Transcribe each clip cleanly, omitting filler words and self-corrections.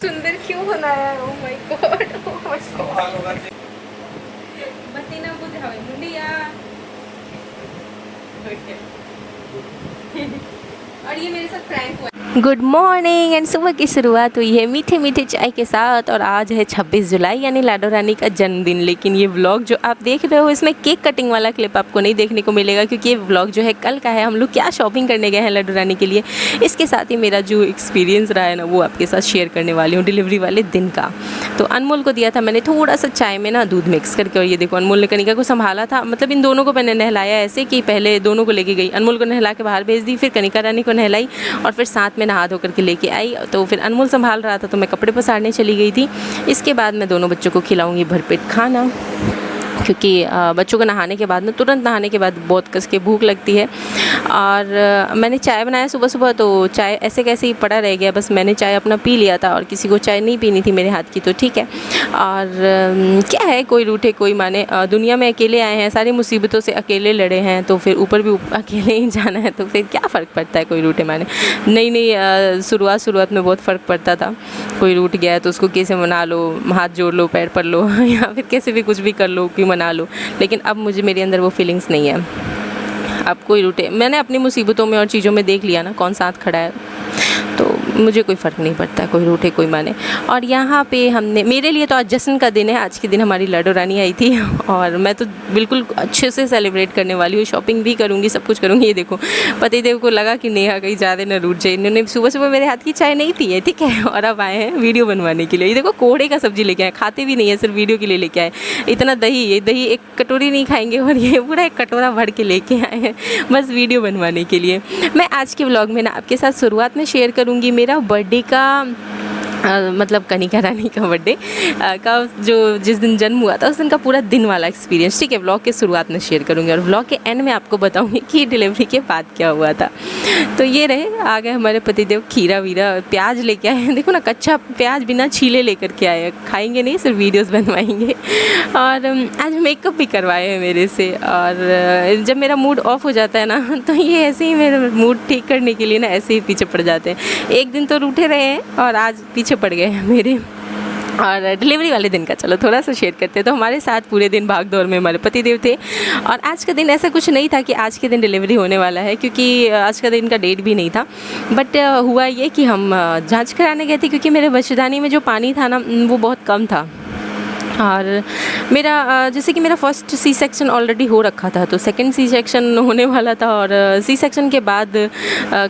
सुंदर क्यों बनाया है? Oh my God, oh my God. बत्ती ना बुझावे मुंडिया। और ये मेरे साथ प्रैंक हुआ। गुड मॉर्निंग एंड सुबह की शुरुआत हुई है मीठे मीठे चाय के साथ। और आज है 26 जुलाई यानी लाडो रानी का जन्मदिन। लेकिन ये व्लॉग जो आप देख रहे हो इसमें केक कटिंग वाला क्लिप आपको नहीं देखने को मिलेगा, क्योंकि ये व्लॉग जो है कल का है। हम लोग क्या शॉपिंग करने गए हैं लाडो रानी के लिए, इसके साथ ही मेरा जो एक्सपीरियंस रहा है ना वो आपके साथ शेयर करने वाली हूँ डिलीवरी वाले दिन का। तो अनमोल को दिया था मैंने थोड़ा सा चाय में ना दूध मिक्स करके। और ये देखो अनमोल ने कनिका को संभाला था, मतलब इन दोनों को मैंने नहलाया ऐसे कि पहले दोनों को लेके गई, अनमोल को नहला के बाहर भेज दी, फिर कनिका रानी को नहलाई और फिर साथ में नहा धो करके लेके आई। तो फिर अनमोल संभाल रहा था तो मैं कपड़े पसारने चली गई थी। इसके बाद मैं दोनों बच्चों को खिलाऊंगी भरपेट खाना, क्योंकि बच्चों को नहाने के बाद ना, तुरंत नहाने के बाद बहुत कस के भूख लगती है। और मैंने चाय बनाया सुबह सुबह, तो चाय ऐसे कैसे ही पड़ा रह गया, बस मैंने चाय अपना पी लिया था और किसी को चाय नहीं पीनी थी मेरे हाथ की, तो ठीक है। और क्या है, कोई रूठे कोई माने, दुनिया में अकेले आए हैं, सारी मुसीबतों से अकेले लड़े हैं, तो फिर ऊपर भी अकेले ही जाना है, तो फिर क्या फ़र्क पड़ता है कोई रूठे माने। नई शुरुआत में बहुत फ़र्क पड़ता था, कोई रूठ गया है तो उसको कैसे मना लो, हाथ जोड़ लो, पैर पड़ लो या फिर कैसे भी कुछ भी कर लो कि मना लो। लेकिन अब मुझे मेरे अंदर वो फीलिंग्स नहीं है। अब कोई रूठे, मैंने अपनी मुसीबतों में और चीज़ों में देख लिया ना कौन साथ खड़ा है, तो मुझे कोई फ़र्क नहीं पड़ता कोई रूठे कोई माने। और यहाँ पे हमने, मेरे लिए तो आज जश्न का दिन है। आज के दिन हमारी लाडो रानी आई थी और मैं तो बिल्कुल अच्छे से सेलिब्रेट करने वाली हूँ, शॉपिंग भी करूँगी, सब कुछ करूँगी। ये देखो पतिदेव को लगा कि नेहा कहीं ज़्यादा न रूठ जाए, इन्होंने सुबह सुबह मेरे हाथ की चाय नहीं पी है, ठीक है, और अब आए हैं वीडियो बनवाने के लिए। ये देखो कोहड़े का सब्जी लेके आए, खाते भी नहीं है, सिर्फ वीडियो के लिए लेके आए। इतना दही, ये दही एक कटोरी नहीं खाएंगे और ये पूरा एक कटोरा भर के लेके आए हैं बस वीडियो बनवाने के लिए। मैं आज के व्लॉग में ना आपके साथ शुरुआत में शेयर करूँगी मेरा बर्थडे का, मतलब कनिका रानी का बर्थडे का जो जिस दिन जन्म हुआ था उस दिन का पूरा दिन वाला एक्सपीरियंस, ठीक है, व्लॉग के शुरुआत में शेयर करूँगी और व्लॉग के एंड में आपको बताऊँगी कि डिलीवरी के बाद क्या हुआ था। तो ये रहे, आ गए हमारे पतिदेव, खीरा वीरा प्याज लेके आए हैं, देखो ना कच्चा प्याज बिना छीले लेकर के आए हैं, खाएंगे नहीं सिर्फ वीडियोस बनवाएंगे। और आज मेकअप भी करवाए हैं मेरे से। और जब मेरा मूड ऑफ हो जाता है ना तो ये ऐसे ही मेरा मूड ठीक करने के लिए ना ऐसे ही पीछे पड़ जाते हैं। एक दिन तो रूठे रहे हैं और आज पीछे पड़ गए हैं मेरे। और डिलीवरी वाले दिन का चलो थोड़ा सा शेयर करते हैं। तो हमारे साथ पूरे दिन भाग दौड़ में हमारे पतिदेव थे और आज का दिन ऐसा कुछ नहीं था कि आज के दिन डिलीवरी होने वाला है, क्योंकि आज का दिन का डेट भी नहीं था। बट हुआ ये कि हम जांच कराने गए थे, क्योंकि मेरे बच्चेदानी में जो पानी था ना वो बहुत कम था। और मेरा जैसे कि मेरा फर्स्ट सी सेक्शन ऑलरेडी हो रखा था, तो सेकंड सी सेक्शन होने वाला था। और सी सेक्शन के बाद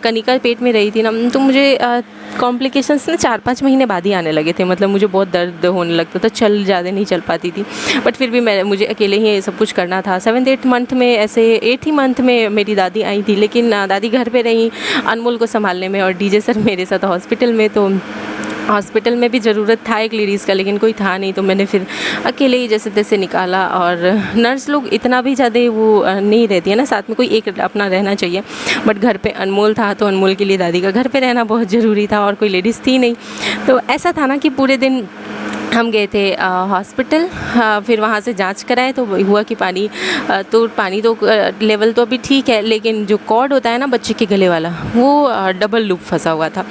कनिका पेट में रही थी ना, तो मुझे कॉम्प्लिकेशंस ना 4-5 महीने बाद ही आने लगे थे। मतलब मुझे बहुत दर्द होने लगता था, ज़्यादा नहीं चल पाती थी। बट फिर भी मुझे अकेले ही सब कुछ करना था। 7th-8th मंथ में, ऐसे 8th ही मंथ में मेरी दादी आई थी, लेकिन दादी घर पे रही अनमोल को संभालने में और डीजे सर मेरे साथ हॉस्पिटल में। तो हॉस्पिटल में भी ज़रूरत था एक लेडीज़ का, लेकिन कोई था नहीं, तो मैंने फिर अकेले ही जैसे तैसे निकाला। और नर्स लोग इतना भी ज़्यादा वो नहीं रहती है ना, साथ में कोई एक अपना रहना चाहिए। बट घर पे अनमोल था तो अनमोल के लिए दादी का घर पे रहना बहुत ज़रूरी था और कोई लेडीज़ थी नहीं। तो ऐसा था ना कि पूरे दिन हम गए थे हॉस्पिटल, फिर वहाँ से जांच कराए तो हुआ कि पानी तो लेवल तो अभी ठीक है, लेकिन जो कॉर्ड होता है ना बच्चे के गले वाला वो डबल लूप फंसा हुआ था,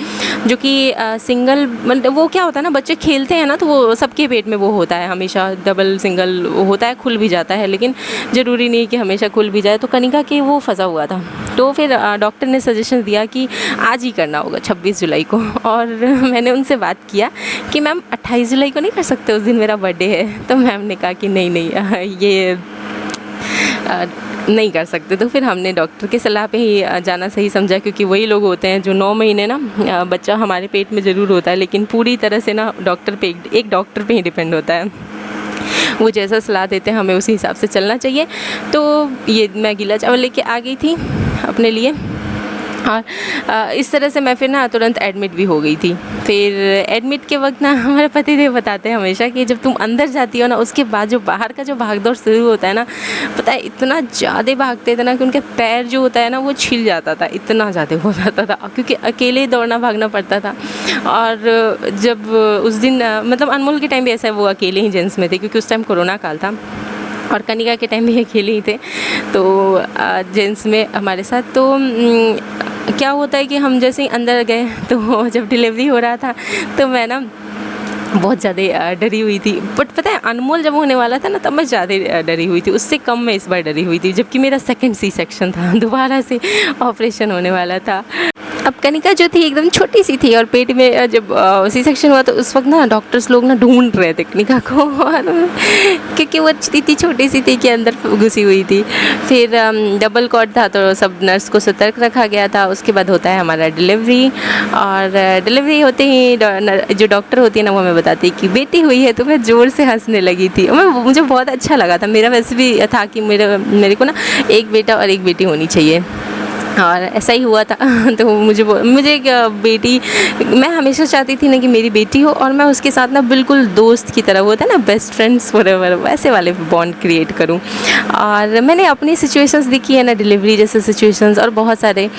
जो कि सिंगल, मतलब वो क्या होता है ना, बच्चे खेलते हैं ना तो वो सबके पेट में वो होता है, हमेशा डबल सिंगल होता है, खुल भी जाता है, लेकिन ज़रूरी नहीं कि हमेशा खुल भी जाए। तो कनिका के वो फंसा हुआ था। तो फिर डॉक्टर ने सजेशन दिया कि आज ही करना होगा 26 जुलाई को। और मैंने उनसे बात किया कि मैम 28 जुलाई को नहीं कर सकते, उस दिन मेरा बर्थडे है। तो मैम ने कहा कि नहीं ये नहीं कर सकते। तो फिर हमने डॉक्टर की सलाह पे ही जाना सही समझा, क्योंकि वही लोग होते हैं जो 9 महीने ना बच्चा हमारे पेट में ज़रूर होता है, लेकिन पूरी तरह से ना एक डॉक्टर पे ही डिपेंड होता है। वो जैसा सलाह देते हैं हमें उसी हिसाब से चलना चाहिए। तो ये मैं गीला चावल लेके आ गई थी अपने लिए और इस तरह से मैं फिर ना तुरंत एडमिट भी हो गई थी। फिर एडमिट के वक्त ना हमारे पतिदेव बताते हैं हमेशा कि जब तुम अंदर जाती हो ना, उसके बाद जो बाहर का जो भागदौड़ शुरू होता है ना, पता है इतना ज़्यादा भागते थे ना कि उनके पैर जो होता है ना वो छिल जाता था, इतना ज़्यादा हो जाता था, क्योंकि अकेले दौड़ना भागना पड़ता था। और जब उस दिन मतलब अनमोल के टाइम भी ऐसा वो अकेले ही जेंट्स में थे, क्योंकि उस टाइम कोरोना काल था और कनिका के टाइम भी अकेले ही थे, तो जेंट्स में हमारे साथ। तो क्या होता है कि हम जैसे ही अंदर गए तो जब डिलीवरी हो रहा था तो मैं ना बहुत ज़्यादा डरी हुई थी। बट पता है अनमोल जब होने वाला था ना तब मैं ज़्यादा डरी हुई थी, उससे कम मैं इस बार डरी हुई थी, जबकि मेरा सेकंड सी सेक्शन था, दोबारा से ऑपरेशन होने वाला था। अब कनिका जो थी एकदम छोटी सी थी और पेट में जब सी सेक्शन हुआ तो उस वक्त ना डॉक्टर्स लोग ना ढूंढ रहे थे कनिका को, और क्योंकि वो इतनी छोटी सी थी कि अंदर घुसी हुई थी। फिर डबल कॉर्ड था तो सब नर्स को सतर्क रखा गया था। उसके बाद होता है हमारा डिलीवरी, और डिलीवरी होते ही जो डॉक्टर होती है ना वो हमें बताती है कि बेटी हुई है, तो मैं ज़ोर से हंसने लगी थी। मुझे बहुत अच्छा लगा था, मेरा वैसे भी था कि मेरे को ना एक बेटा और एक बेटी होनी चाहिए, और ऐसा ही हुआ था। तो मुझे एक बेटी, मैं हमेशा चाहती थी ना कि मेरी बेटी हो और मैं उसके साथ ना बिल्कुल दोस्त की तरह, होता है ना बेस्ट फ्रेंड्स फॉरएवर, वैसे वाले बॉन्ड क्रिएट करूं। और मैंने अपनी सिचुएशंस देखी है ना, डिलीवरी जैसे सिचुएशंस और बहुत सारे,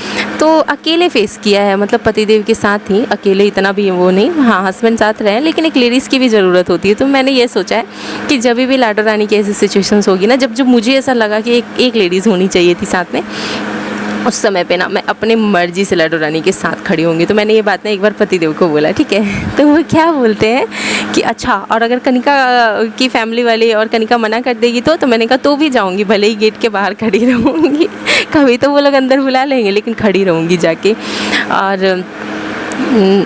तो अकेले फेस किया है, मतलब पतिदेव के साथ ही अकेले, इतना भी वो नहीं, हाँ हस्बैंड साथ रहे, लेकिन एक लेडीज़ की भी ज़रूरत होती है। तो मैंने ये सोचा है कि जब भी लाडो रानी की ऐसी सिचुएशंस होगी ना, जब मुझे ऐसा लगा कि एक लेडीज़ होनी चाहिए थी साथ में, उस समय पे ना मैं अपनी मर्ज़ी से लाडो रानी के साथ खड़ी होंगी। तो मैंने ये बात ना एक बार पतिदेव को बोला, ठीक है। तो वो क्या बोलते हैं कि अच्छा, और अगर कनिका की फैमिली वाले और कनिका मना कर देगी तो मैंने कहा तो भी जाऊंगी, भले ही गेट के बाहर खड़ी रहूँगी। कभी तो वो लोग अंदर बुला लेंगे लेकिन खड़ी रहूँगी जाके। और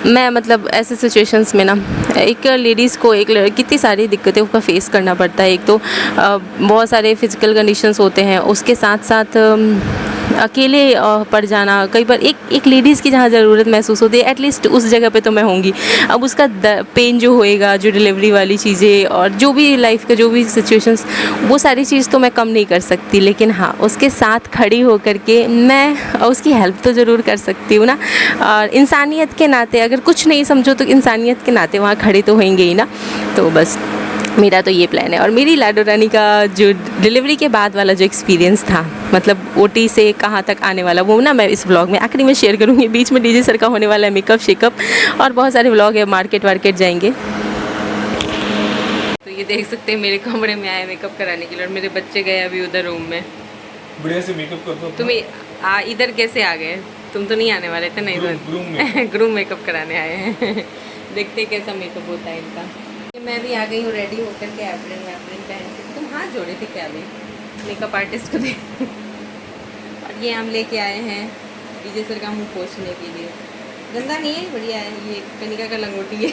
मैं मतलब ऐसे सिचुएशंस में ना एक लेडीज़ को कितनी सारी दिक्कतों का फेस करना पड़ता है। एक तो बहुत सारे फिजिकल कंडीशंस होते हैं, उसके साथ साथ अकेले पड़ जाना, कई बार एक लेडीज़ की जहाँ ज़रूरत महसूस होती है, एटलीस्ट उस जगह पे तो मैं होंगी। अब उसका पेन जो होएगा, जो डिलीवरी वाली चीज़ें और जो भी लाइफ का जो भी सिचुएशंस, वो सारी चीज़ तो मैं कम नहीं कर सकती, लेकिन हाँ उसके साथ खड़ी होकर के मैं उसकी हेल्प तो ज़रूर कर सकती हूँ ना। और इंसानियत के नाते, अगर कुछ नहीं समझो तो इंसानियत के नाते वहाँ खड़े तो होंगे ही ना। तो बस मेरा तो ये प्लान है। और मेरी लाडो रानी का जो डिलीवरी के बाद वाला जो एक्सपीरियंस था, मतलब ओटी से कहाँ तक आने वाला, वो ना मैं इस व्लॉग में आखिरी में शेयर करूँगी। बीच में डीजे सर का होने वाला है मेकअप शेकअप और बहुत सारे व्लॉग है, मार्केट वार्केट जाएंगे। तो ये देख सकते हैं मेरे कमरे में आए मेकअप कराने के लिए, और मेरे बच्चे गए अभी उधर रूम में। बढ़िया से मेकअप कर दो। तुम इधर कैसे आ गए? तुम तो नहीं आने वाले थे ना इधर। ग्रूम मेकअप कराने आए हैं। देखते कैसा मेकअप होता है इनका। मैं भी आ गई हूँ रेडी होकर के, एप्रिन पहन के। तुम हाथ जोड़े थे क्या? अभी मेकअप आर्टिस्ट को दे। और ये हम लेके आए हैं डीजे सर का मुँह पोछने के लिए। गंदा नहीं है, बढ़िया है। ये कनिका का लंगोटी है।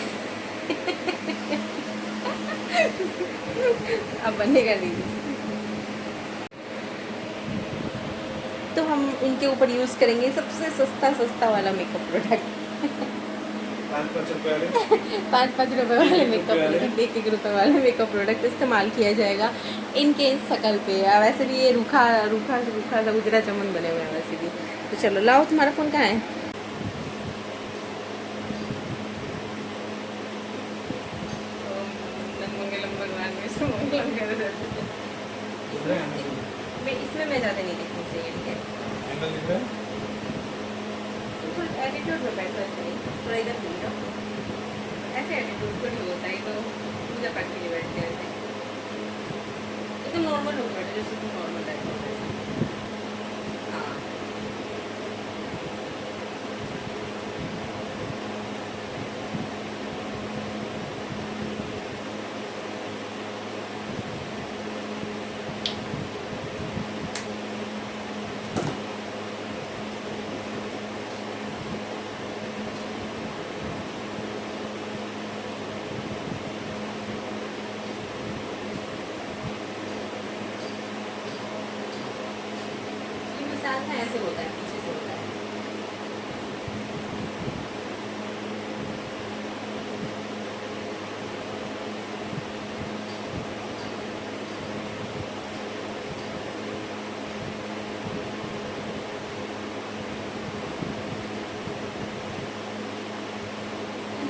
अब बनेगा डीजे। तो हम इनके ऊपर यूज़ करेंगे सबसे सस्ता वाला मेकअप प्रोडक्ट। 5-5 रुपये वाले मेकअप प्रोडक्ट, 1-1 रुपये वाले मेकअप प्रोडक्ट इस्तेमाल किया जाएगा इनके शकल पे। वैसे भी ये रूखा सा गुजरा चमन बने हुए हैं वैसे भी। तो चलो लाओ, तुम्हारा फ़ोन कहाँ है? इसमें मैं ज़्यादा नहीं देखनी चाहिए, ठीक है? एटीट्यूड में बैठो, ऐसे नहीं, थोड़ा इधर घूम जाओ। ऐसे एटीट्यूड को नहीं होता है, तो पूजा पाठ के लिए बैठते हैं ऐसे। एकदम नॉर्मल लोग बैठे, जैसे तुम नॉर्मल बैठो वैसे। हाँ, साथ में ऐसे होता है, पीछे से होता है।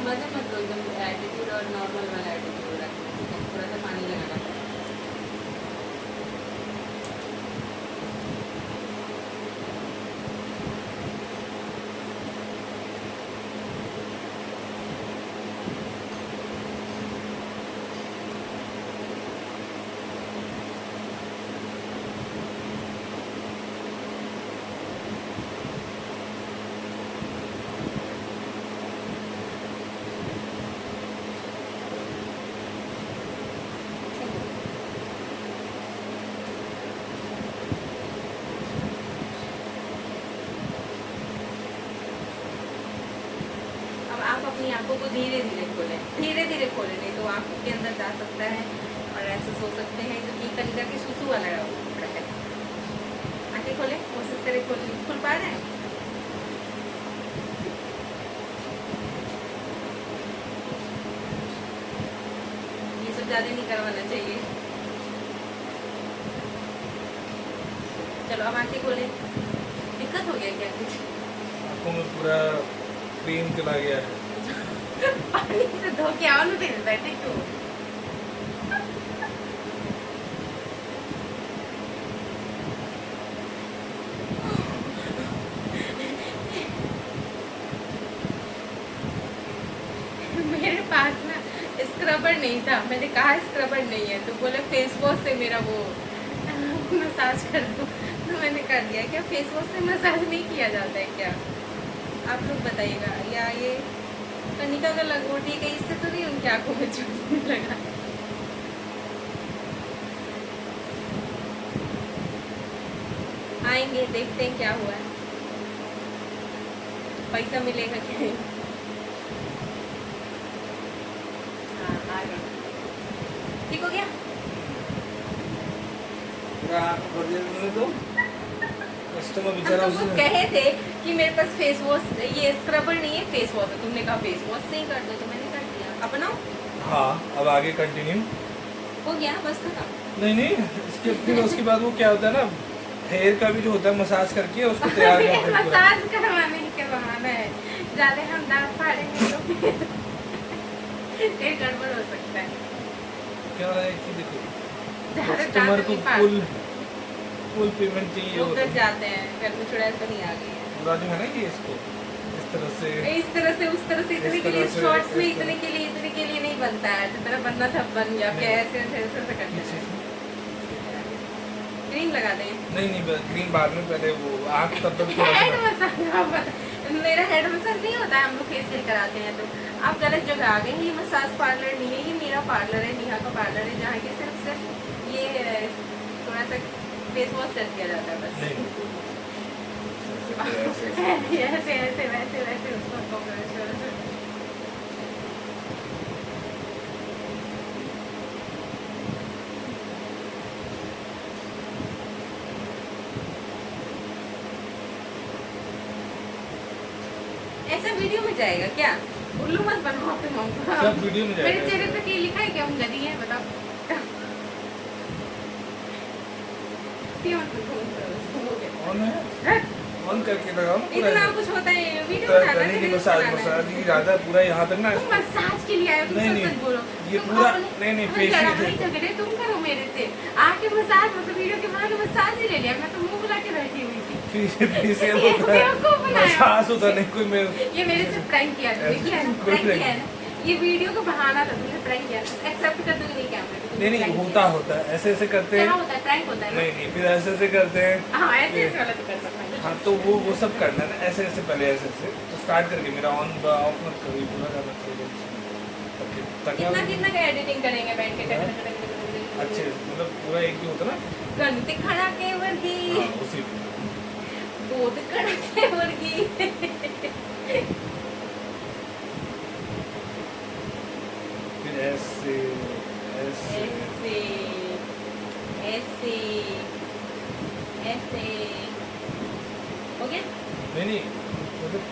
मजे मत लो, एकदम एटीट्यूड और नॉर्मल वाला एटीट्यूड रखना, ठीक है? थोड़ा सा पानी लगाना पड़ेगा। को धीरे धीरे खोलें, धीरे धीरे खोलें, नहीं तो आँखों के अंदर जा सकता है और ऐसे सो सकते हैं जो कि कनिका के सुसु वाला कपड़ा है। आँखें खोलें, कोशिश करें खुल पा रहे हैं। ये सब ज्यादा नहीं करवाना चाहिए। चलो अब आँखें खोलें। दिक्कत हो गया क्या कुछ? आंखों में पूरा क्रीम चला गया है। पानी से धो के आओ ना फिर बैठे क्यों? मेरे पास ना स्क्रबर नहीं था, मैंने कहा स्क्रबर नहीं है तो बोले फेस वॉश से मेरा वो मसाज कर दो, तो मैंने कर दिया। क्या फेस वॉश से मसाज नहीं किया जाता है क्या? आप लोग बताइएगा। या ये कनिका का लंगोटी है, इससे तो नहीं उनकी आंखों में चुभने लगा। आएंगे, देखते हैं क्या हुआ है, पैसा मिलेगा क्या नहीं। हाँ आ गए, ठीक हो गया। कस्टमर हम बेचारा तुमको उसे कहे थे कि मेरे पास फेस वॉश, ये स्क्रबर नहीं है फेस वॉश है, तुमने कहा फेस वॉश से ही कर दो, तो मैंने कर दिया। अपनाओ। हाँ अब आगे कंटिन्यू। हो गया बस खत्म। नहीं इसके फिर उसके बाद वो क्या होता है ना, हेयर का भी जो होता है मसाज करके उसको तैयार करते हैं पूरा। मसाज करवाने के बहाने है, ज्यादा हम दांत फाड़ेंगे तो फिर गड़बड़ हो सकता है। क्या है कि देखो ज्यादा कस्टमर दांत को नहीं फाड़, फुल पेमेंट चाहिए वो होता कर है। जाते हैं, घर में छुड़ा तो नहीं आ गई है। पूरा जो है ना ये इसको इस तरह से इस तरह से उस तरह से, इतने इस के लिए तरह से, शॉर्ट्स में इस तरह- इतने के लिए नहीं बनता है, जितना बनना था बन गया। क्या ऐसे ऐसे ऐसे करते पीछे हैं। से। क्रीम लगा दें। नहीं क्रीम बाद में, पहले वो आँख तब तक थोड़ा हेड सा- मसाज, मेरा हेड मसाज नहीं होता है, हम लोग फेशियल कराते हैं। तो आप गलत जगह आ गए। ये मसाज पार्लर नहीं है, ये मेरा पार्लर है, नेहा का पार्लर है, जहाँ की सिर्फ ये थोड़ा सा फेस वॉश कर दिया जाता है बस। नहीं ऐसे ऐसे वैसे वैसे उसको ऐसा वीडियो में जाएगा क्या? उल्लू मत बनाओ तुम हमको। सब वीडियो में जाएगा। मेरे चेहरे पे क्या लिखा है कि हम गधी हैं? बताओ। ऑन है, ऑन करके लगाओ ना पूरा। इतना कुछ होता है वीडियो तो बनाना करने है, की रील्स मसाज बनाना है। मसाज की ज्यादा पूरा यहाँ तक ना। तुम मसाज के लिए आए हो, तुम नहीं, सच नहीं, सच बोलो। ये तुम पूरा- अपने- नहीं, अपने facial लड़ाई देखो। झगड़े तुम करो मेरे से आके मसाज, मतलब वीडियो के बाद मसाज ही ले लिया। मैं तो मुंह बुला के बैठी हुई थी। फेशियल ये होता है, बेवकूफ बनाया। मसाज होता नहीं कोई मेरे। ये मेरे से प्रैंक किया तुमने, ऐसे- किया कोई प्रैंक prank किया है ना? ये वीडियो का बहाना था, तुमने प्रैंक किया। एक्सेप्ट कर दूंगी नहीं कैमरे पे, तुमने नहीं prank होता किया। होता है, ऐसे ऐसे करते क्या हैं। होता है? प्रैंक होता है ना? नहीं फिर ऐसे ऐसे करते हैं। हाँ ऐसे ऐसे वाला तो कर सकता है। हाँ तो वो सब करना है ना, ऐसे ऐसे पहले ऐसे ऐसे तो स्टार्ट करके मेरा ऑन ऑफ मत करो, पूरा ज़्यादा कितना कितना का एडिटिंग करेंगे बैठ के? अच्छे मतलब पूरा एक ही होता ना। गणित खड़ा के वर्गी, हाँ उसी बोध खड़ा के वर्गी। फिर ऐसे ऐसे ऐसे ऐसे ऐसे हो गया। नहीं मतलब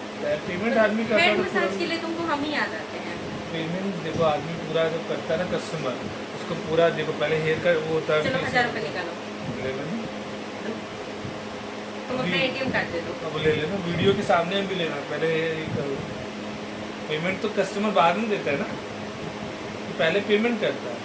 पेमेंट आदमी करता हेड है मसाज के तो लिए तुमको हम ही आ जाते हैं। पेमेंट देखो आदमी पूरा जब करता है ना कस्टमर, उसको पूरा देखो पहले हेयर का वो होता है। चलो 1000 रुपये निकालो, ले लेना, तुम अपना एटीएम कार्ड दे दो। अब ले लेना, वीडियो के सामने भी लेना, पहले ये करो। पेमेंट तो कस्टमर बाद में देता है ना, कि पहले पेमेंट करता है।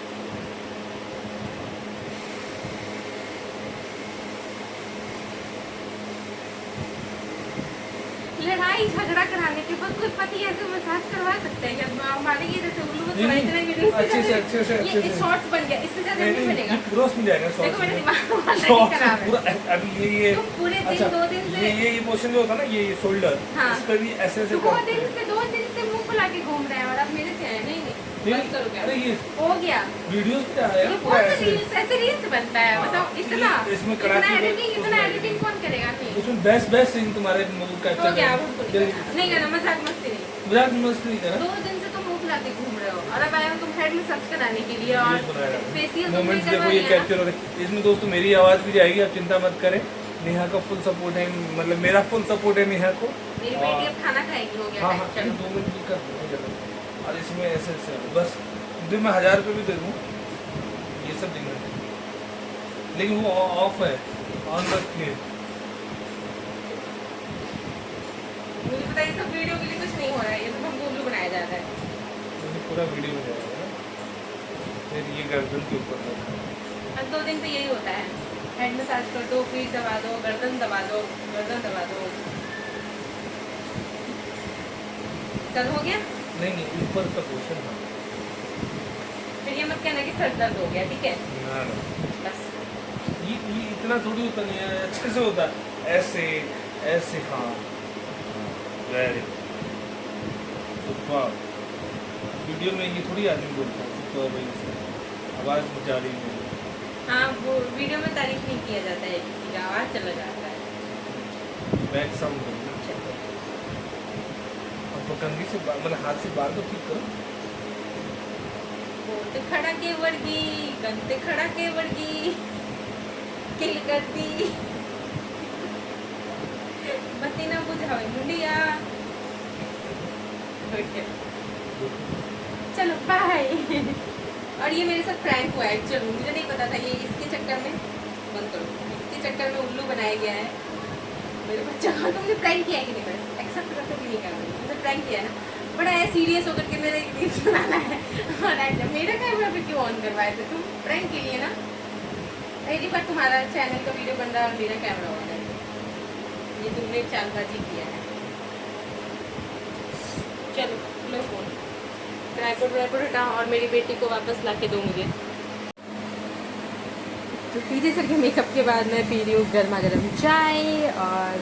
लड़ाई झगड़ा कराने के बाद कोई पति ऐसे मसाज करवा सकता है? जब हमारे ये जैसे उल्लू में नहीं, थोड़ा इतना वीडियो अच्छे से अच्छे ये शॉर्ट्स बन गया, इससे ज्यादा नहीं मिलेगा। पूरा उसमें जाएगा देखो मेरे दिमाग में ऑलरेडी शॉर्ट्स खराब है। पूरा। अभी ये तुम पूरे दिन अच्छा, 2 दिन से ये पोर्शन जो होता है ना, ये शोल्डर, हाँ। इस पर भी ऐसे ऐसे 2 करते दिन हैं। से 2 दिन से मुंह फुला के घूम रहे हैं और अब मेरे से है नहीं बंद करो क्या? अरे ये हो गया। वीडियोस पे आ रहा है ये ना पूरा कौन सा ऐसे। रील्स, ऐसे रील्स बनता है? हाँ, बताओ इतना इसमें इतना कराची में एडिटिंग, इतना उसमें एडिटिंग कौन करेगा? नहीं उसमें बेस्ट सीन तुम्हारे मूवी का हो गया, अब हमको नहीं करना। नहीं करना, मजाक मस्ती नहीं। मजाक मस्ती नहीं करा। 2 दिन से तुम खाते घूम रहे हो, और अब आए हो तुम हेड में सर्च कराने के लिए और फेशियल मोमेंट्स देखो ये कैप्चर हो रहे हैं। इसमें दोस्तों मेरी आवाज़ भी जाएगी, आप चिंता मत करें। नेहा का फुल सपोर्ट है, मतलब मेरा फुल सपोर्ट है नेहा को। मेरी बेटी अब खाना खाएगी, हो गया हाँ टाइम, हाँ, चलो 2 मिनट की कर दूँगा। और इसमें ऐसे बस दिन में 1000 रुपये भी दे दूँ, ये सब दिक्कत है, लेकिन वो ऑफ है, ऑन रखिए। मुझे पता है ये सब वीडियो के लिए कुछ नहीं हो रहा है, ये तो हमको उल्लू बनाया जा रहा है। पूरा वीडियो हो जाएगा ना, फिर ये गर्दन के ऊपर हर 2 दिन पे यही होता है, हेड मसाज कर दो, पीठ दबा दो, गर्दन दबा दो, गर्दन दबा दो। चल हो गया? नहीं ऊपर का पोर्शन है। फिर ये मत कहना कि सर दर्द हो गया, ठीक है? ना बस ये इतना थोड़ी होता नहीं है, अच्छे से होता है, ऐसे ऐसे। हाँ वेरी सुपर। वीडियो में ये थोड़ी आदमी बोलता है सुपर भाई से, आवाज़ जा रही है। हाँ, वो वीडियो में तारीफ नहीं किया जाता है, किसी का आवाज़ चला जाता है। बैक साउंड अब कंघी से मतलब हाथ से बाल तो ठीक करो। बोलते खड़ा के वर्गी, गंते खड़ा के वर्गी, किल करती बत्ती ना बुझावे मुंडिया। चलो बाय। और ये मेरे साथ प्रैंक हुआ है, चलो मुझे नहीं पता था, ये इसके चक्कर में बंद करो, इसके चक्कर में उल्लू बनाया गया है मेरे बच्चा का। तुमने प्रैंक किया है कि नहीं? बस एक्सेप्ट करते भी नहीं कर रही, तुमने प्रैंक किया है ना, बड़ा है सीरियस होकर के मेरा एक रील्स बनाना है। और मेरा कैमरा पे क्यों ऑन करवाए थे तुम? प्रैंक के लिए ना। पहली बार तुम्हारा चैनल का वीडियो बन रहा है और मेरा कैमरा ऑन है, ये तुमने चालबाजी किया है। चलो लो फोन, ट्राइपॉड हटा और मेरी बेटी को वापस ला के दो मुझे। तो पीछे सर के मेकअप के बाद मैं पी रही हूँ गर्मा गर्म चाय, और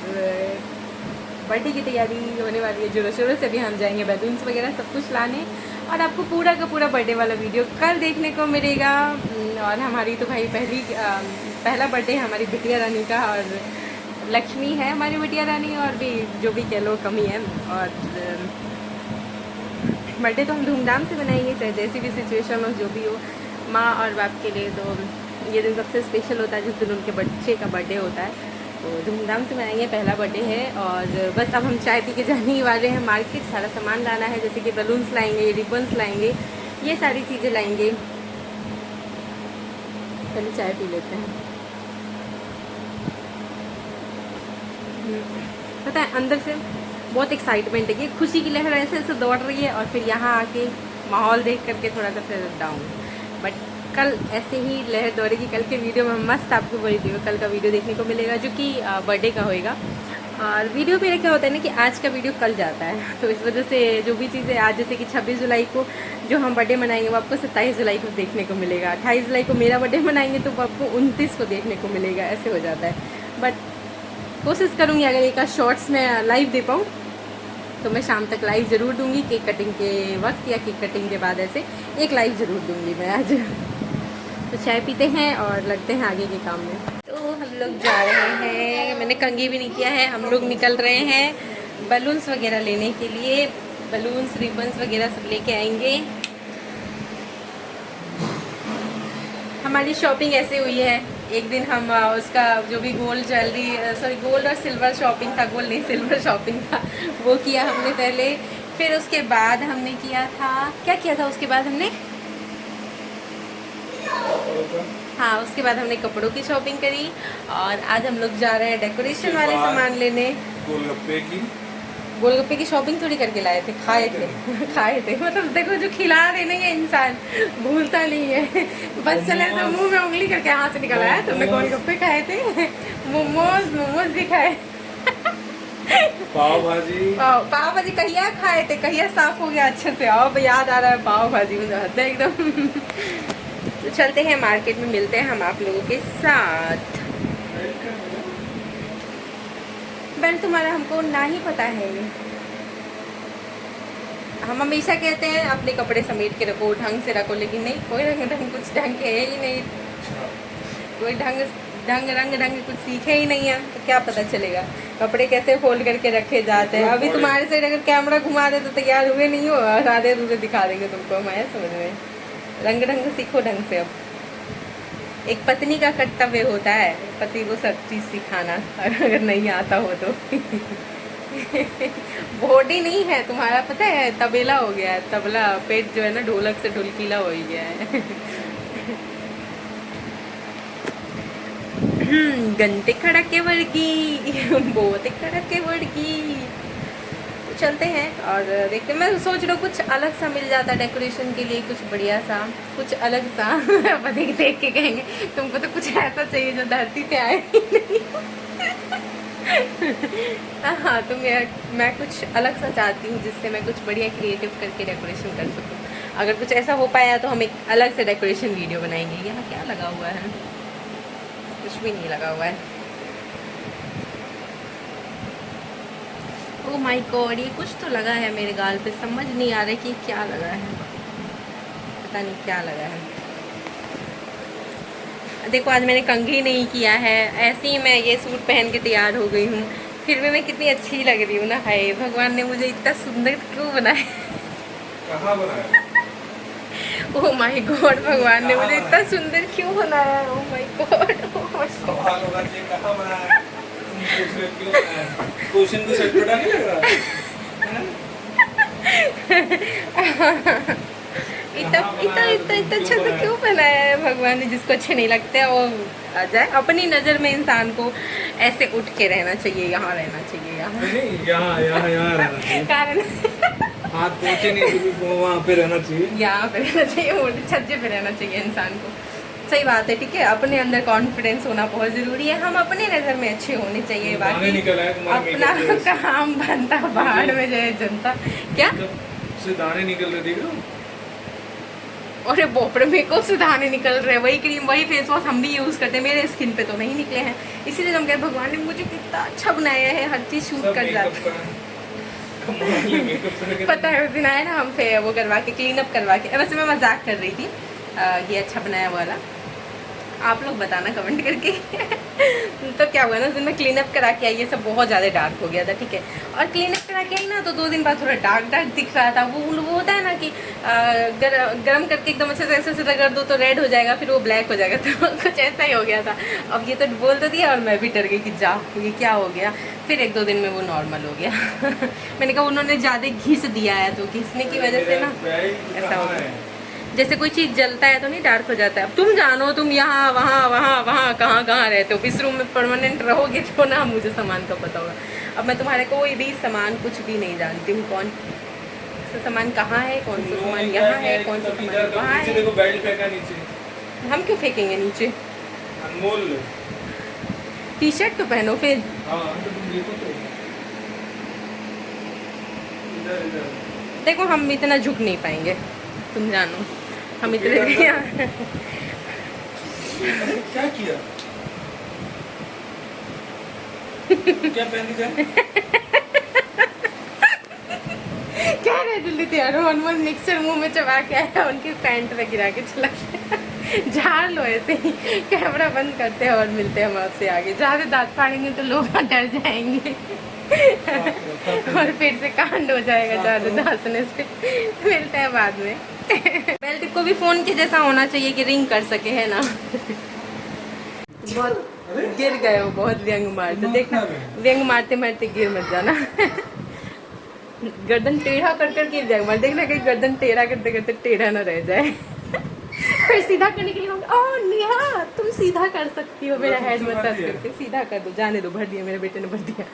बर्थडे की तैयारी होने वाली है जोरों शोरों से। अभी हम जाएंगे बैलून्स वगैरह सब कुछ लाने, और आपको पूरा का पूरा बर्थडे वाला वीडियो कल देखने को मिलेगा। और हमारी तो भाई पहला बर्थडे है हमारी बिटिया रानी का, और लक्ष्मी है हमारी बिटिया रानी, और भी जो भी कह लो कमी है। और बर्थडे तो हम धूमधाम से बनाएंगे, चाहे जैसी भी सिचुएशन हो, जो भी हो। माँ और बाप के लिए तो ये दिन सबसे स्पेशल होता है, जिस दिन उनके बच्चे का बर्थडे होता है, तो धूमधाम से मनाएंगे। पहला बर्थडे है, और बस अब हम चाय पी के जाने ही वाले हैं मार्केट। सारा सामान लाना है, जैसे कि बलून्स लाएंगे, रिबन्स लाएंगे, ये सारी चीज़ें लाएंगे। पहले चाय पी लेते हैं। पता है अंदर से बहुत एक्साइटमेंट है, कि खुशी की लहर ऐसे ऐसे दौड़ रही है, और फिर यहाँ आके माहौल देख करके थोड़ा सा फिर डाउन। बट कल ऐसे ही लहर दौड़ेगी। कल के वीडियो में मस्त आपको कल का वीडियो देखने को मिलेगा, जो कि बर्थडे का होएगा। और वीडियो मेरा क्या होता है ना, कि आज का वीडियो कल जाता है, तो इस वजह से जो भी चीज़ें आज, जैसे कि 26 जुलाई को जो हम बर्थडे मनाएंगे वो आपको 27 जुलाई को देखने को मिलेगा। 28 जुलाई को मेरा बर्थडे मनाएंगे तो वो आपको 29 को देखने को मिलेगा, ऐसे हो जाता है। बट कोशिश करूँगी अगर एक शॉर्ट्स में लाइव दे पाऊँ तो मैं शाम तक लाइव ज़रूर दूंगी, केक कटिंग के वक्त या केक कटिंग के बाद ऐसे एक लाइव ज़रूर दूंगी मैं आज। तो चाय पीते हैं और लगते हैं आगे के काम में। तो हम लोग जा रहे हैं, मैंने कंघी भी नहीं किया है, हम लोग निकल रहे हैं बलून्स वगैरह लेने के लिए। बलून्स, रिबन्स वगैरह सब लेके आएंगे। हमारी शॉपिंग ऐसे हुई है, एक दिन हम उसका जो भी गोल्ड ज्वेलरी, सॉरी गोल्ड और सिल्वर शॉपिंग था, गोल्ड नहीं सिल्वर शॉपिंग था, वो किया हमने पहले। फिर उसके बाद हमने किया था, क्या किया था उसके बाद हमने, हाँ उसके बाद हमने कपड़ों की शॉपिंग करी। और आज हम लोग जा रहे हैं डेकोरेशन वाले सामान लेने। गोलगप्पे की शॉपिंग थोड़ी करके लाए थे, खाए थे मतलब देखो जो खिला रहे ना ये इंसान भूलता नहीं है। बस चले तो मुंह में उंगली करके हाथ से निकल आया। तुमने गोलगप्पे खाए थे, मोमोज भी खाए, पाव भाजी कहिया खाए थे, कहिया साफ हो गया अच्छे से। अब याद आ रहा है पाव भाजी, मुझे हद है एकदम। तो चलते हैं मार्केट में, मिलते हैं हम आप लोगों के साथ। बेल्ट तुम्हारा हमको ना ही पता है। हम हमेशा कहते हैं अपने कपड़े समेट के रखो, ढंग से रखो, लेकिन नहीं, कोई ढंग कुछ ढंग के है ही नहीं, कोई ढंग ढंग कुछ सीखे ही नहीं है तो क्या पता चलेगा कपड़े कैसे फोल्ड करके रखे जाते हैं। अभी तुम्हारे साइड अगर कैमरा घुमा दे तो तैयार हुए नहीं हो और आधे अधूरे दिखा देंगे तुमको। मैं समझ में रंग सीखो ढंग से। अब एक पत्नी का कर्तव्य होता है पति को सब चीज़ सिखाना अगर नहीं आता हो तो। बॉडी नहीं है तुम्हारा, पता है तबेला हो गया है, तबला पेट जो है ना ढोलक से ढोलकीला हो ही गया है। घंटे खड़के वर्गी बहुत खड़के वर्गी। तो चलते हैं और देखते हैं। मैं सोच रहा हूँ कुछ अलग सा मिल जाता डेकोरेशन के लिए, कुछ बढ़िया सा, कुछ अलग सा। पति देख के कहेंगे तुमको तो कुछ ऐसा चाहिए जो धरती पे आए ही नहीं। हाँ तो मैं कुछ अलग सा चाहती हूँ जिससे मैं कुछ बढ़िया क्रिएटिव करके डेकोरेशन कर सकूँ। अगर कुछ ऐसा हो पाया तो हम एक अलग से डेकोरेशन वीडियो बनाएंगे। यहाँ क्या लगा हुआ है? कुछ भी नहीं लगा हुआ है। ओह माय गॉड, ये कुछ तो लगा है मेरे गाल पे, समझ नहीं आ रहा कि क्या लगा है, पता नहीं क्या लगा है। देखो आज मैंने कंघी नहीं किया है, ऐसे ही मैं ये सूट पहन के तैयार हो गई हूँ, फिर भी मैं कितनी अच्छी लग रही हूँ ना। हाय भगवान ने मुझे इतना सुंदर क्यों बनाया? कहाँ बनाया? ओह माय गॉड, भगवान ने मुझे इतना सुंदर क्यों बनाया? ओह माय गॉड, सवाल होगा कि कहाँ बनाया? तुम पूछ रहे हो क्यों बनाया? क्वेश्चन को सटपटा नहीं लग रहा? इतना अच्छा से क्यों बनाया है भगवान ने? जिसको अच्छे नहीं लगते वो आ जाए। अपनी नज़र में इंसान को ऐसे उठ के रहना चाहिए, यहाँ रहना चाहिए, यहाँ रहना चाहिए। कारण हाथ पहुँचे नहीं तो वहाँ पे रहना चाहिए, यहाँ पे रहना चाहिए, वो छज्जे पे रहना चाहिए इंसान को। सही बात है, ठीक है। अपने अंदर कॉन्फिडेंस होना बहुत ज़रूरी है। हम अपने नज़र में अच्छे होने चाहिए। बाकी अपना काम बनता बाहर में जाए जनता। क्या से दाने निकल रहे देख रहे हो? अरे बोपड़े मेरे को से दाने निकल रहे। वही क्रीम वही फेस वॉश हम भी यूज़ करते हैं, मेरे स्किन पे तो नहीं निकले हैं। इसीलिए हम कहते हैं भगवान ने मुझे कितना अच्छा बनाया है, हर चीज़ शूट कर जाता है। पता है उस दिन आए ना हम फिर वो करवा के क्लीन अप करवा के, वैसे मैं मजाक कर रही थी। ये अच्छा बनाया वाला, आप लोग बताना कमेंट करके। तो क्या हुआ ना, उस दिन मैं क्लीन अप करा के आई, ये सब बहुत ज़्यादा डार्क हो गया था, ठीक है। और क्लीन अप करा के आई ना तो 2 दिन बाद थोड़ा डार्क दिख रहा था। वो होता है ना कि गरम करके एकदम अच्छे से ऐसे रगड़ दो तो रेड हो जाएगा, फिर वो ब्लैक हो जाएगा। तो कुछ ऐसा ही हो गया था। अब ये तो बोल तो दिया और मैं भी डर गई कि जा ये क्या हो गया। फिर 1-2 दिन में वो नॉर्मल हो गया। मैंने कहा उन्होंने ज़्यादा घिस दिया है, तो घिसने की वजह से ना ऐसा हो गया। जैसे कोई चीज़ जलता है तो नहीं डार्क हो जाता है। अब तुम जानो, तुम यहाँ वहाँ कहाँ रहते हो। इस रूम में परमानेंट रहोगे तो ना मुझे सामान का पता होगा। अब मैं तुम्हारे कोई भी सामान कुछ भी नहीं जानती हूँ, कौन सा सामान कहाँ है, कौन सा सामान यहाँ है, कौन सा सामान वहाँ है। देखो बेल्ट फेंका नीचे, हम क्यों फेंकेंगे नीचे? अनमोल टी-शर्ट तो पहनो फिर। हाँ तो तुम देखो तो इधर देखो हम इतना झुक नहीं पाएंगे, तुम जानो हम इतने क्या किया? क्या पहनी जाए? क्या रहे जल्दी तैयार हो। अनमोल मिक्सर मुंह में चबा के आया, उनकी पैंट पे गिरा के चला गया। झाड़ लो ऐसे ही। कैमरा बंद करते हैं और मिलते हैं हम आपसे आगे। ज़्यादा दांत फाड़ेंगे तो लोग डर जाएंगे और फिर से कांड हो जाएगा ज़्यादा हंसने से। मिलते हैं बाद में। बेल्ट को भी फ़ोन के जैसा होना चाहिए कि रिंग कर सके, है ना। बहुत गिर गए हो, बहुत व्यंग मारते, देखना व्यंग मारते मारते गिर मत जाना। गर्दन टेढ़ा कर कर गिर जाएगा, देखना कहीं गर्दन टेढ़ा करते करते टेढ़ा ना रह जाए। फिर सीधा करने के लिए ओह नेहा तुम सीधा कर सकती हो, मेरा हेड मसाज करके सीधा कर दो। जाने दो, भर दिया मेरे बेटे ने, भर दिया।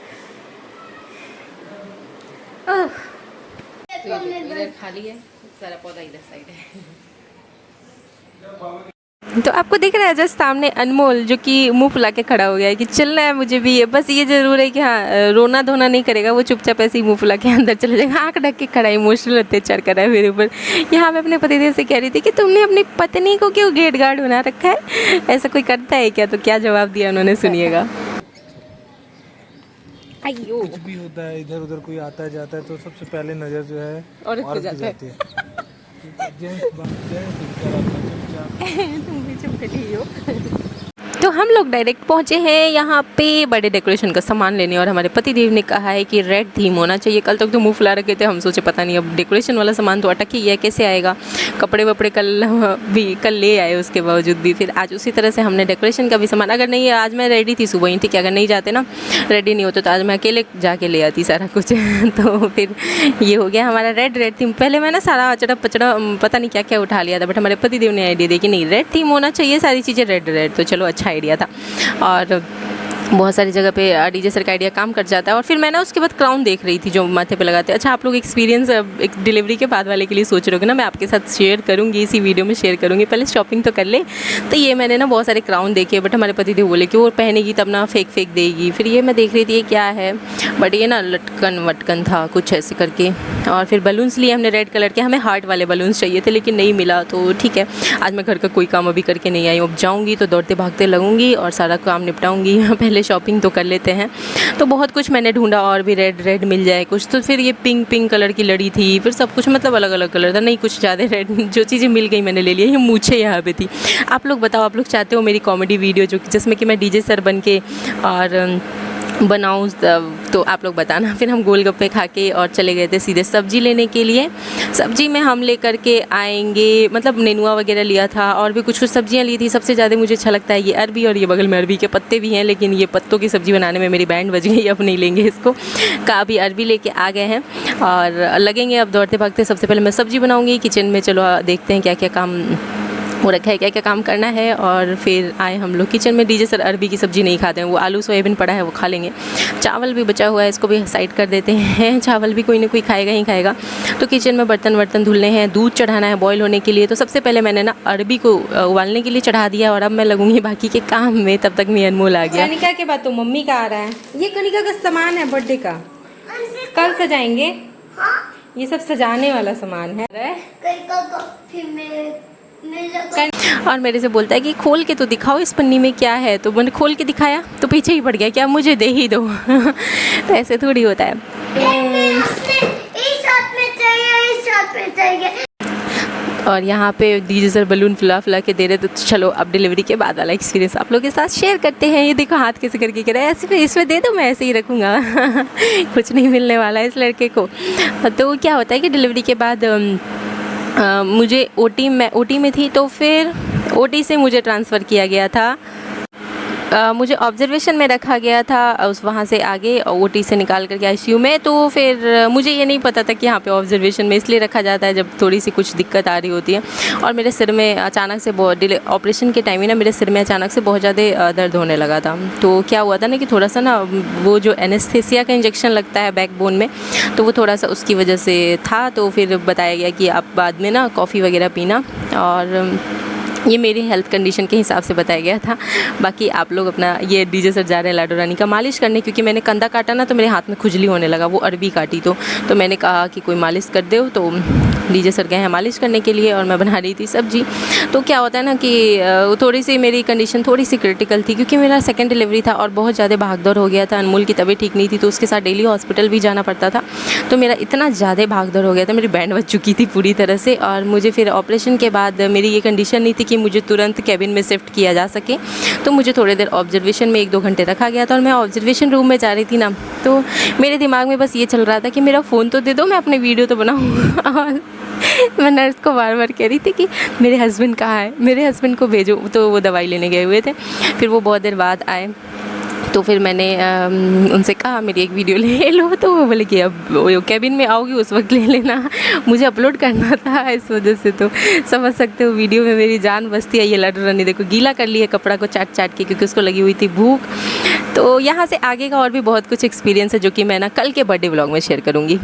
तो इधर खाली है, सारा पौधा इधर साइड है। तो आपको दिख रहा है जस्ट सामने अनमोल, जो कि मुंह फुला के खड़ा हो गया है कि चलना है मुझे भी। बस ये जरूर है कि हाँ रोना धोना नहीं करेगा, वो चुपचाप ऐसे ही मुंह फुला के अंदर चले जाएगा। आँख ढक के खड़ा है, इमोशनल अत्याचार कर रहा है मेरे ऊपर। यहाँ मैं अपने पतिदेव से कह रही थी कि तुमने अपनी पत्नी को क्यों गेट गार्ड बना रखा है, ऐसा कोई करता है क्या? तो क्या जवाब दिया उन्होंने, सुनिएगा। कुछ भी होता है, इधर उधर कोई आता है जाता है तो सबसे पहले नजर जो है औरत पे जाती है। तुम भी चुप बैठी हो। तो हम लोग डायरेक्ट पहुँचे हैं यहाँ पे बर्थडे डेकोरेशन का सामान लेने, और हमारे पति देव ने कहा है कि रेड थीम होना चाहिए। कल तक तो मुँह फुला रखे थे, हम सोचे पता नहीं अब डेकोरेशन वाला सामान तो अटक ही है, कैसे आएगा। कपड़े वपड़े कल ले आए, उसके बावजूद भी फिर आज उसी तरह से हमने डेकोरेशन का भी सामान, अगर नहीं आज मैं रेडी थी सुबह ही थी कि अगर नहीं जाते ना, रेडी नहीं होते तो आज मैं अकेले जाके ले आती सारा कुछ तो फिर ये हो गया हमारा रेड थीम। पहले मैं ना सारा अचड़ा पचड़ा पता नहीं क्या क्या उठा लिया था, बट हमारे पति देव ने आइडिया दी कि नहीं रेड थीम होना चाहिए, सारी चीज़ें रेड, तो चलो अच्छा आइडिया था। और बहुत सारी जगह पे डीजे सर का आइडिया काम कर जाता है। और फिर मैं ना उसके बाद क्राउन देख रही थी जो माथे पे लगाते हैं। अच्छा, आप लोग एक्सपीरियंस एक डिलीवरी के बाद वाले के लिए सोच रहे हो कि ना, मैं आपके साथ शेयर करूँगी, इसी वीडियो में शेयर करूँगी, पहले शॉपिंग तो कर ले। तो ये मैंने ना बहुत सारे क्राउन देखे, बट हमारे पति देव बोले कि वो पहनेगी तब ना फेंक देगी। फिर ये मैं देख रही थी ये क्या है, बट ये ना लटकन वटकन था कुछ ऐसे करके। और फिर बलून्स लिए हमने रेड कलर के, हमें हार्ट वाले बलून्स चाहिए थे लेकिन नहीं मिला, तो ठीक है आज मैं घर का कोई काम अभी करके नहीं आई हूँ। अब जाऊँगी तो दौड़ते भागते लगूंगी और सारा काम निपटाऊँगी, पहले शॉपिंग तो कर लेते हैं। तो बहुत कुछ मैंने ढूंढा और भी रेड मिल जाए कुछ, तो फिर ये पिंक कलर की लड़ी थी, फिर सब कुछ मतलब अलग अलग कलर था, नहीं कुछ ज़्यादा रेड, जो चीज़ें मिल गई मैंने ले लिया। ये मूछें यहाँ पे थी। आप लोग बताओ, आप लोग चाहते हो मेरी कॉमेडी वीडियो जो जिसमें कि मैं डीजे सर बन के और बनाऊँ, तो आप लोग बताना। फिर हम गोलगप्पे खा के और चले गए थे सीधे सब्जी लेने के लिए। सब्जी में हम ले करके आएंगे, मतलब नेनुआ वगैरह लिया था और भी कुछ सब्जियां ली थी। सबसे ज़्यादा मुझे अच्छा लगता है ये अरबी, और ये बगल में अरबी के पत्ते भी हैं, लेकिन ये पत्तों की सब्ज़ी बनाने में मेरी बैंड बज गई, अब नहीं लेंगे इसको। का अभी अरबी लेके आ गए हैं और लगेंगे अब दौड़ते भागते। सबसे पहले मैं सब्ज़ी बनाऊँगी किचन में, चलो देखते हैं क्या क्या काम वो रखा है, क्या क्या काम करना है। और फिर आए हम लोग किचन में। डीजे सर अरबी की सब्ज़ी नहीं खाते हैं, वो आलू सोयाबीन पड़ा है वो खा लेंगे। चावल भी बचा हुआ है, इसको भी साइड कर देते हैं, चावल भी कोई ना कोई खाएगा ही खाएगा। तो किचन में बर्तन धुलने हैं, दूध चढ़ाना है बॉईल होने के लिए। तो सबसे पहले मैंने ना अरबी को उबालने के लिए चढ़ा दिया और अब मैं लगूंगी बाकी के काम में। तब तक मैं अनमोल आ गया। कनिका के बाद तो मम्मी का आ रहा है, ये कनिका का सामान है बर्थडे का, कल सजाएंगे। ये सब सजाने वाला सामान है। और मेरे से बोलता है कि खोल के तो दिखाओ इस पन्नी में क्या है, तो मैंने खोल के दिखाया तो पीछे ही पड़ गया, क्या मुझे दे ही दो तो ऐसे थोड़ी होता है। और यहाँ पे डीजे सर बलून फुला के दे रहे, तो चलो अब डिलीवरी के बाद वाला एक्सपीरियंस आप लोग के साथ शेयर करते हैं। ये देखो हाथ कैसे करके कह रहा है, ऐसे इसमें दे दो, मैं ऐसे ही रखूँगा कुछ नहीं मिलने वाला है इस लड़के को। तो क्या होता है कि डिलीवरी के बाद मुझे ओटी में थी, तो फिर ओटी से मुझे ट्रांसफ़र किया गया था। मुझे ऑब्जर्वेशन में रखा गया था, उस वहाँ से आगे ओटी से निकाल करके आईसीयू में। तो फिर मुझे ये नहीं पता था कि यहाँ पे ऑब्जर्वेशन में इसलिए रखा जाता है जब थोड़ी सी कुछ दिक्कत आ रही होती है। और मेरे सिर में अचानक से ऑपरेशन के टाइम ही ना मेरे सिर में अचानक से बहुत ज़्यादा दर्द होने लगा था। तो क्या हुआ था ना कि थोड़ा सा ना वो जो एनेस्थेसिया का इंजेक्शन लगता है बैकबोन में, तो वो थोड़ा सा उसकी वजह से था। तो फिर बताया गया कि आप बाद में ना कॉफ़ी वगैरह पीना, और ये मेरी हेल्थ कंडीशन के हिसाब से बताया गया था। बाकी आप लोग अपना, ये डीजे सर जा रहे हैं लाडो रानी का मालिश करने, क्योंकि मैंने कंधा काटा ना तो मेरे हाथ में खुजली होने लगा, वो अरबी काटी। तो मैंने कहा कि कोई मालिश कर दो, तो डीजे सर गए हैं मालिश करने के लिए और मैं बना रही थी सब्जी। तो क्या होता है ना कि थोड़ी सी मेरी कंडीशन थोड़ी सी क्रिटिकल थी, क्योंकि मेरा सेकंड डिलीवरी था और बहुत ज़्यादा भागदौड़ हो गया था। अनमोल की तबीयत ठीक नहीं थी, तो उसके साथ डेली हॉस्पिटल भी जाना पड़ता था। तो मेरा इतना ज़्यादा भागदौड़ हो गया था, मेरी बैंड बज चुकी थी पूरी तरह से। और मुझे फिर ऑपरेशन के बाद मेरी ये कंडीशन नहीं थी कि मुझे तुरंत कैबिन में शिफ्ट किया जा सके, तो मुझे थोड़ी देर ऑब्जर्वेशन में 1-2 घंटे रखा गया था। और मैं ऑब्जर्वेशन रूम में जा रही थी ना, तो मेरे दिमाग में बस ये चल रहा था कि मेरा फ़ोन तो दे दो, मैं अपने वीडियो तो बनाऊँ। और मैं नर्स को बार कह रही थी कि मेरे हस्बैंड कहाँ है, मेरे हस्बैंड को भेजो। तो वो दवाई लेने गए हुए थे। फिर वो बहुत देर बाद आए, तो फिर मैंने उनसे कहा मेरी एक वीडियो ले लो। तो वो बोले कि अब वो कैबिन में आओगी उस वक्त ले लेना, मुझे अपलोड करना था, इस वजह से। तो समझ सकते हो वीडियो में मेरी जान बसती है। ये लाडो रानी देखो गीला कर ली है कपड़ा को चाट के, क्योंकि उसको लगी हुई थी भूख। तो यहाँ से आगे का और भी बहुत कुछ एक्सपीरियंस है जो कि मैं ना कल के बर्थडे व्लॉग में शेयर करूँगी।